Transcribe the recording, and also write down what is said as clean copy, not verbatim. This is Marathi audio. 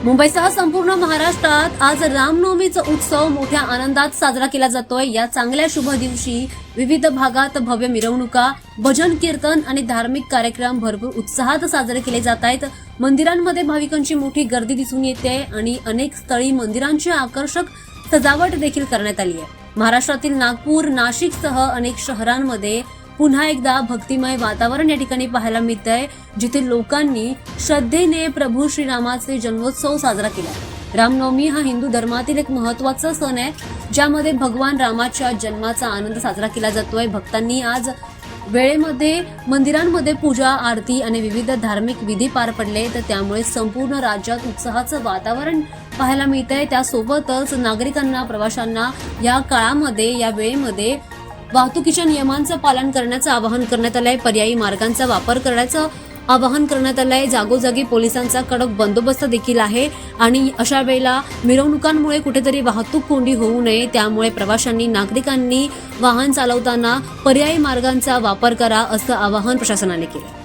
मुंबईसह संपूर्ण महाराष्ट्रात आज रामनवमीचा उत्सव मोठ्या आनंदात साजरा केला जातोय। या चांगल्या शुभ दिवशी विविध भागात भव्य मिरवणुका, भजन कीर्तन आणि धार्मिक कार्यक्रम भरपूर उत्साहात साजरे केले जात आहेत। मंदिरांमध्ये भाविकांची मोठी गर्दी दिसून येते आणि अनेक स्थळी मंदिरांची आकर्षक सजावट देखील करण्यात आली आहे। महाराष्ट्रातील नागपूर, नाशिकसह अनेक शहरांमध्ये पुन्हा एकदा भक्तिमय वातावरण या ठिकाणी पाहायला मिळतंय, जिथे लोकांनी श्रद्धेने प्रभू श्रीरामाचे जन्मोत्सव साजरा केला। रामनवमी हा हिंदू धर्मातील एक महत्त्वाचा सण आहे, ज्यामध्ये भगवान रामाच्या जन्माचा आनंद साजरा केला जातोय। भक्तांनी आज वेळेमध्ये मंदिरांमध्ये पूजा, आरती आणि विविध धार्मिक विधी पार पडले, तर त्यामुळे संपूर्ण राज्यात उत्साहाचं वातावरण पाहायला मिळतंय। त्यासोबतच नागरिकांना, प्रवाशांना या काळामध्ये, या वेळेमध्ये वाहतुकीच्या नियमांचं पालन करण्याचं आवाहन करण्यात आलंय। पर्यायी मार्गांचा वापर करण्याचं आवाहन करण्यात आलंय। जागोजागी पोलिसांचा कडक बंदोबस्त देखील आहे आणि अशा वेळेला मिरवणुकांमुळे कुठेतरी वाहतूक कोंडी होऊ नये, त्यामुळे प्रवाशांनी, नागरिकांनी वाहन चालवताना पर्यायी मार्गांचा वापर करा, असं आवाहन प्रशासनाने केलं।